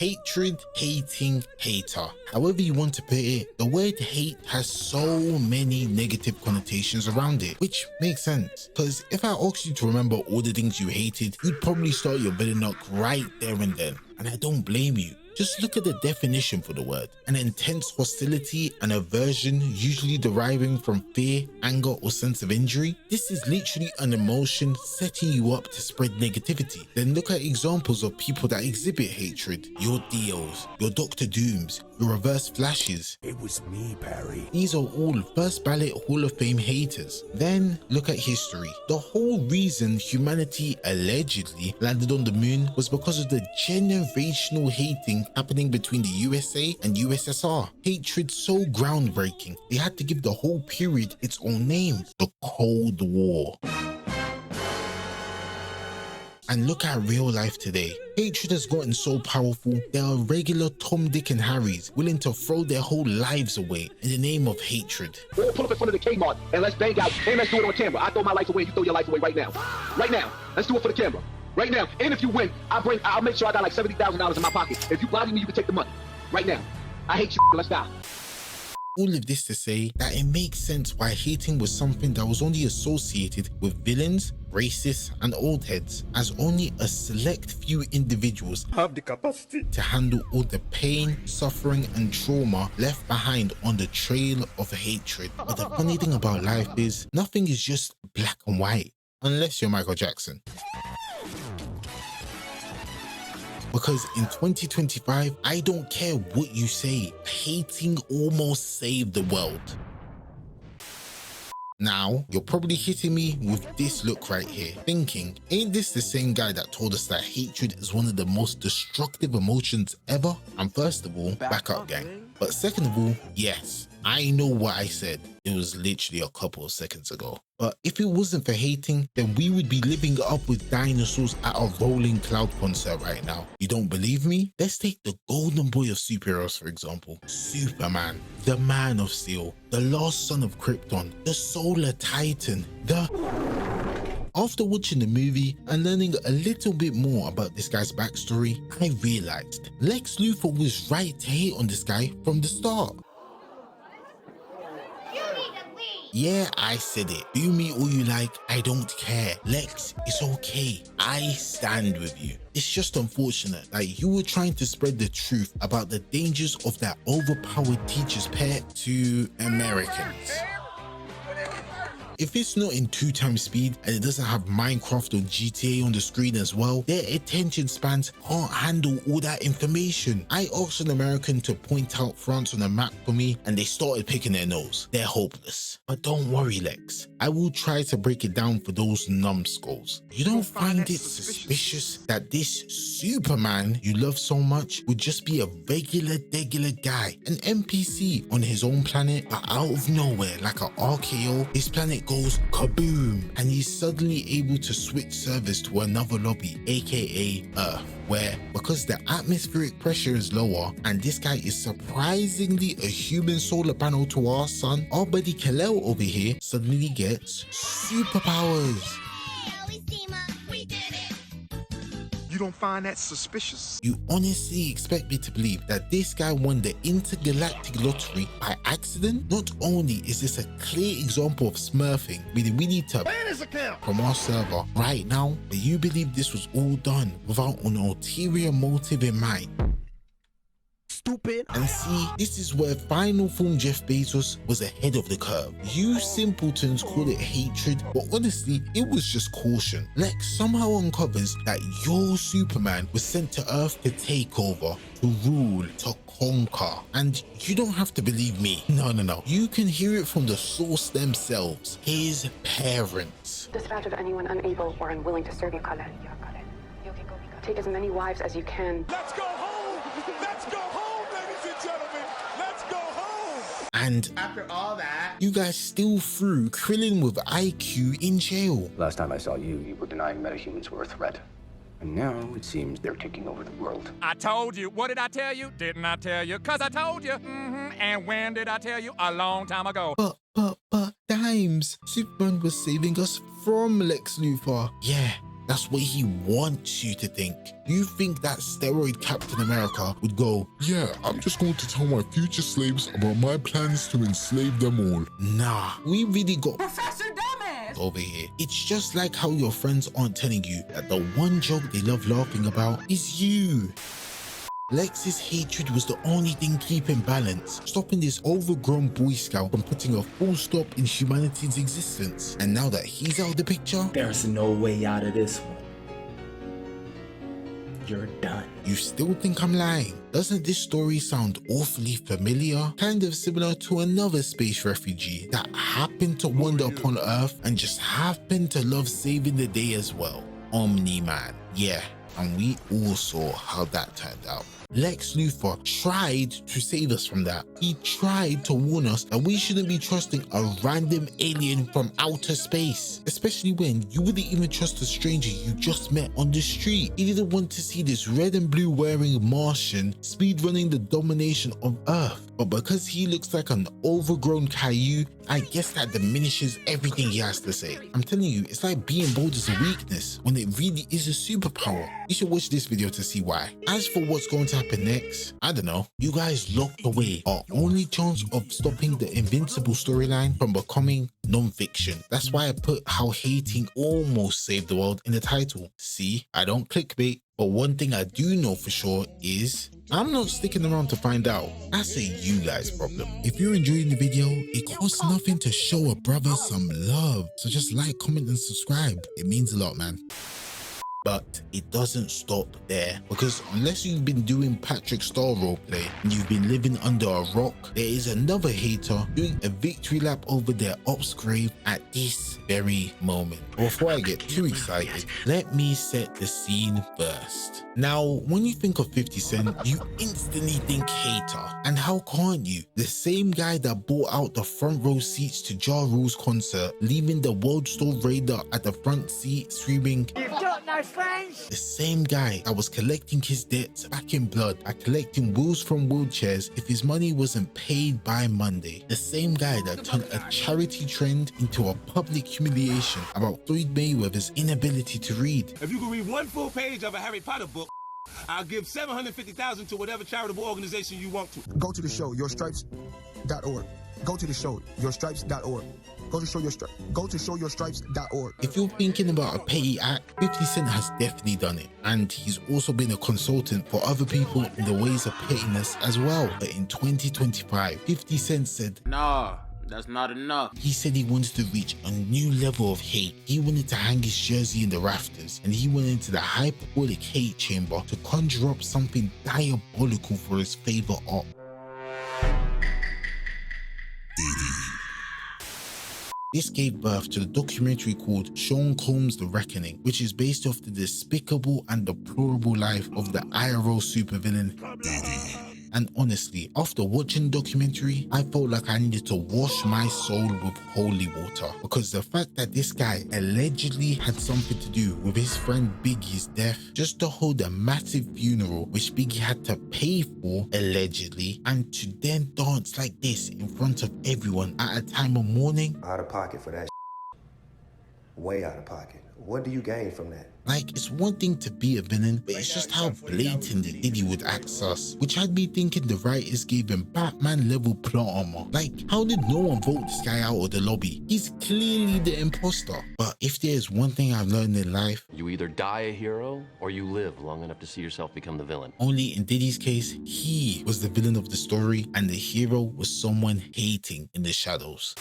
Hatred, hating, hater. However you want to put it, the word hate has so many negative connotations around it, which makes sense. Because if I asked you to remember all the things you hated, you'd probably start your villain arc right there and then. And I don't blame you. Just look at the definition for the word. An intense hostility and aversion, usually deriving from fear, anger, or sense of injury. This is literally an emotion setting you up to spread negativity. Then look at examples of people that exhibit hatred. Your Dios, your Dr. Dooms, your Reverse Flashes. It was me, Perry. These are all first ballot Hall of Fame haters. Then look at history. The whole reason humanity allegedly landed on the moon was because of the generational hating happening between the USA and USSR. Hatred so groundbreaking, they had to give the whole period its own name, the Cold War. And look at real life today. Hatred has gotten so powerful, there are regular Tom, Dick and Harrys willing to throw their whole lives away in the name of hatred. We'll pull up in front of the Kmart and let's bang out and let's do it on camera. I throw my life away, you throw your life away right now. Right now. Let's do it for the camera. Right now. And if you win, I'll make sure I got like $70,000 in my pocket. If you body me, you can take the money. Right now. I hate you. Let's die. All of this to say that it makes sense why hating was something that was only associated with villains, racists and old heads, as only a select few individuals Have the capacity to handle all the pain, suffering and trauma left behind on the trail of hatred. But the funny thing about life is nothing is just black and white, unless you're Michael Jackson. Because in 2025, I don't care what you say, hating almost saved the world. Now, you're probably hitting me with this look right here, thinking, ain't this the same guy that told us that hatred is one of the most destructive emotions ever? And first of all, back up gang. But second of all, yes, I know what I said. It was literally a couple of seconds ago. But if it wasn't for hating, then we would be living up with dinosaurs at a Rolling Cloud concert right now. You don't believe me? Let's take the golden boy of superheroes for example. Superman, the Man of Steel, the last son of Krypton, the Solar Titan, After watching the movie and learning a little bit more about this guy's backstory, I realized Lex Luthor was right to hate on this guy from the start. Yeah, I said it. Do me all you like, I don't care. Lex, it's okay. I stand with you. It's just unfortunate that you were trying to spread the truth about the dangers of that overpowered teacher's pet to Americans. If it's not in 2x speed and it doesn't have Minecraft or GTA on the screen as well, their attention spans can't handle all that information. I asked an American to point out France on a map for me and they started picking their nose. They're hopeless. But don't worry Lex, I will try to break it down for those numbskulls. You don't find it suspicious that this Superman you love so much would just be a regular guy, an NPC on his own planet, but out of nowhere like an RKO, his planet goes kaboom and he's suddenly able to switch service to another lobby, aka Earth, where because the atmospheric pressure is lower and this guy is surprisingly a human solar panel to our sun, our buddy Kal-El over here suddenly gets superpowers. You don't find that suspicious? You honestly expect me to believe that this guy won the intergalactic lottery by accident? Not only is this a clear example of smurfing, meaning we need to ban his account from our server right now, but you believe this was all done without an ulterior motive in mind. Stupid. And see, this is where final form Jeff Bezos was ahead of the curve. You simpletons call it hatred, but honestly, it was just caution. Lex somehow uncovers that your Superman was sent to Earth to take over, to rule, to conquer. And you don't have to believe me. No. You can hear it from the source themselves, his parents. Dispatch of anyone unable or unwilling to serve you, Khaled. Take as many wives as you can. Let's go home! Let's go home, ladies and gentlemen! Let's go home! And After all that, you guys still threw Krillin with IQ in jail. Last time I saw you, you were denying metahumans were a threat. And now it seems they're taking over the world. I told you. What did I tell you? Didn't I tell you? 'Cause I told you. And when did I tell you? A long time ago. But, Dimes, Superman was saving us from Lex Luthor. Yeah, That's what he wants you to think. You think that steroid Captain America would go, Yeah, I'm just going to tell my future slaves about my plans to enslave them all. nah, we really got over here. It's just like how your friends aren't telling you that the one joke they love laughing about is you. Lex's hatred was the only thing keeping balance, stopping this overgrown Boy Scout from putting a full stop in humanity's existence. And now that he's out of the picture, There's no way out of this one. You're done. you still think I'm lying? Doesn't this story sound awfully familiar? Kind of similar to another space refugee that happened to wander upon Earth and just happened to love saving the day as well. Omni-Man. Yeah, and we all saw how that turned out. Lex Luthor tried to save us from that. He tried to warn us that we shouldn't be trusting a random alien from outer space, especially when you wouldn't even trust a stranger you just met on the street. He didn't want to see this red and blue wearing Martian speedrunning the domination of Earth. But because he looks like an overgrown Caillou, I guess that diminishes everything he has to say. I'm telling you, it's like being bold is a weakness when it really is a superpower. You should watch this video to see why. As for what's going to happen next, I don't know. You guys locked away our only chance of stopping the Invincible storyline from becoming non-fiction. That's why I put how hating almost saved the world in the title. See, I don't clickbait. But one thing I do know for sure is I'm not sticking around to find out. That's a you guys problem. If you're enjoying the video, it costs nothing to show a brother some love. So just like, comment and subscribe. It means a lot, man. But it doesn't stop there, because unless you've been doing Patrick Star roleplay and you've been living under a rock, there is another hater doing a victory lap over their ops grave at this very moment. Before I get too excited, let me set the scene first. Now, when you think of 50 Cent, you instantly think hater. And how can't you? The same guy that bought out the front row seats to Ja Rule's concert, leaving the World Store Raider at the front seat screaming, the same guy that was collecting his debts back in blood by collecting wheels from wheelchairs if his money wasn't paid by Monday. The same guy that turned a charity trend into a public humiliation about Floyd Mayweather's inability to read. If you can read one full page of a Harry Potter book, I'll give $750,000 to whatever charitable organization you want to. Go to the show, yourstripes.org. Go to the show, yourstripes.org. Go to showyourstripes.org. If you're thinking about a petty act, 50 Cent has definitely done it. And he's also been a consultant for other people in the ways of pettiness as well. But in 2025, 50 Cent said, "Nah, that's not enough." He said he wanted to reach a new level of hate. He wanted to hang his jersey in the rafters, and he went into the hyperbolic hate chamber to conjure up something diabolical for his favorite op. This gave birth to the documentary called Sean Combs' The Reckoning, which is based off the despicable and deplorable life of the IRL supervillain Diddy. And honestly, after watching the documentary, I felt like I needed to wash my soul with holy water, because the fact that this guy allegedly had something to do with his friend Biggie's death just to hold a massive funeral which Biggie had to pay for, allegedly, and to then dance like this in front of everyone at a time of mourning. Out of pocket for that. Way out of pocket. What do you gain from that? Like, it's one thing to be a villain, but it's just how blatantly Diddy would act sus, which had me thinking the writers gave him Batman-level plot armor. Like, how did no one vote this guy out of the lobby? He's clearly the imposter. But if there's one thing I've learned in life, you either die a hero or you live long enough to see yourself become the villain. Only in Diddy's case, he was the villain of the story and the hero was someone hating in the shadows.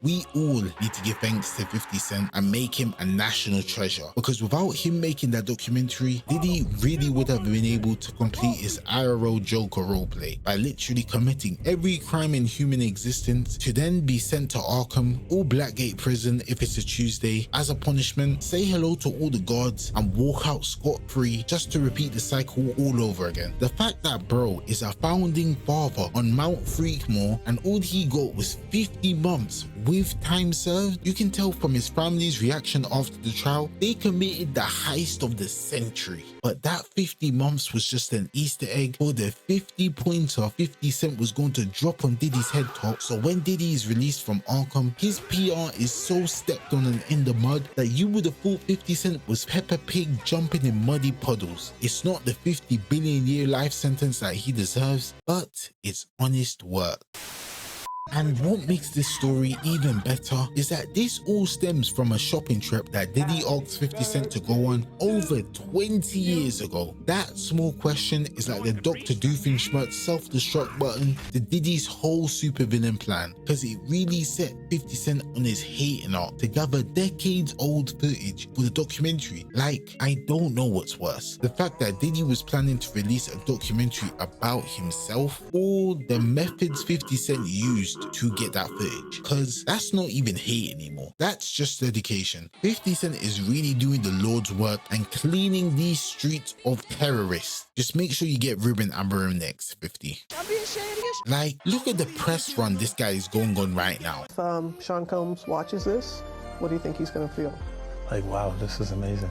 We all need to give thanks to 50 Cent and make him a national treasure, because without him making that documentary, Diddy really would have been able to complete his IRL Joker roleplay by literally committing every crime in human existence to then be sent to Arkham or Blackgate prison if it's a Tuesday as a punishment, say hello to all the guards and walk out scot-free just to repeat the cycle all over again. The fact that bro is a founding father on Mount Freakmore and all he got was 50 months with time served, you can tell from his family's reaction after the trial, they committed the heist of the century. But that 50 months was just an Easter egg for the 50 pointer 50 Cent was going to drop on Diddy's head top. So when Diddy is released from Arkham, his PR is so stepped on and in the mud that you would have thought 50 Cent was Peppa Pig jumping in muddy puddles. It's not the 50 billion year life sentence that he deserves, but it's honest work. And what makes this story even better is that this all stems from a shopping trip that Diddy asked 50 Cent to go on over 20 years ago. That small question is like the Dr. Doofenshmirtz self-destruct button to Diddy's whole supervillain plan, because it really set 50 Cent on his hating arc to gather decades-old footage for the documentary. Like, I don't know what's worse, the fact that Diddy was planning to release a documentary about himself, or the methods 50 Cent used to get that footage, because that's not even hate anymore, that's just dedication. 50 Cent is really doing the Lord's work and cleaning these streets of terrorists. Just make sure you get Ruben Amorim next, 50. Like, look at the press run this guy is going on right now. If Sean Combs watches this, what do you think he's gonna feel? Like, wow, this is amazing.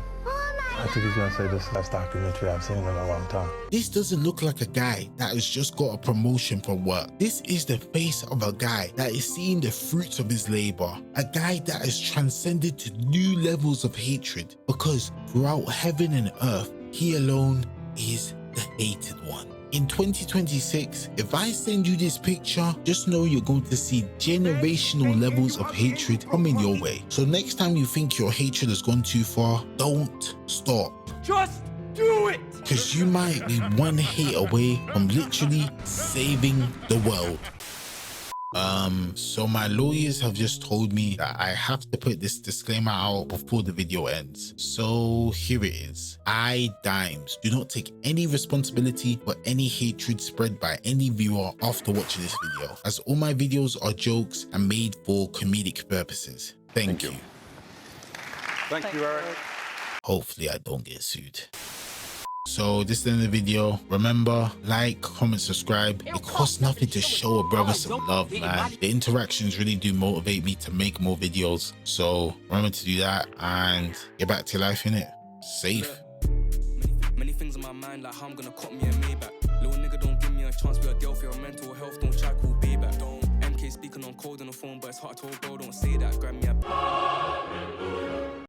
I think he's gonna say this is the best documentary I've seen in a long time. This doesn't look like a guy that has just got a promotion for work. This is the face of a guy that is seeing the fruits of his labor. A guy that has transcended to new levels of hatred, because throughout heaven and earth, he alone is the hated one. In 2026, if I send you this picture, just know you're going to see generational levels of hatred coming your way. So next time you think your hatred has gone too far, don't stop. Just do it! Because you might be one hate away from literally saving the world. So my lawyers have just told me that I have to put this disclaimer out before the video ends. So here it is. I, Dimes, do not take any responsibility for any hatred spread by any viewer after watching this video, as all my videos are jokes and made for comedic purposes. Thank you. Thank you, Eric. Hopefully I don't get sued. So this is the end of the video. Remember, like, comment, subscribe. It costs nothing to show a brother some love, man. The interactions really do motivate me to make more videos. So remember to do that and get back to life, innit? Safe. Many things in my mind, like how I'm gonna cop me a Maybach. Little nigga, don't give me a chance. We are dealt for your mental health. Don't try call B back. Don't MK speaking on code on the phone, but it's hard to hold, bro. Don't say that. Grab me a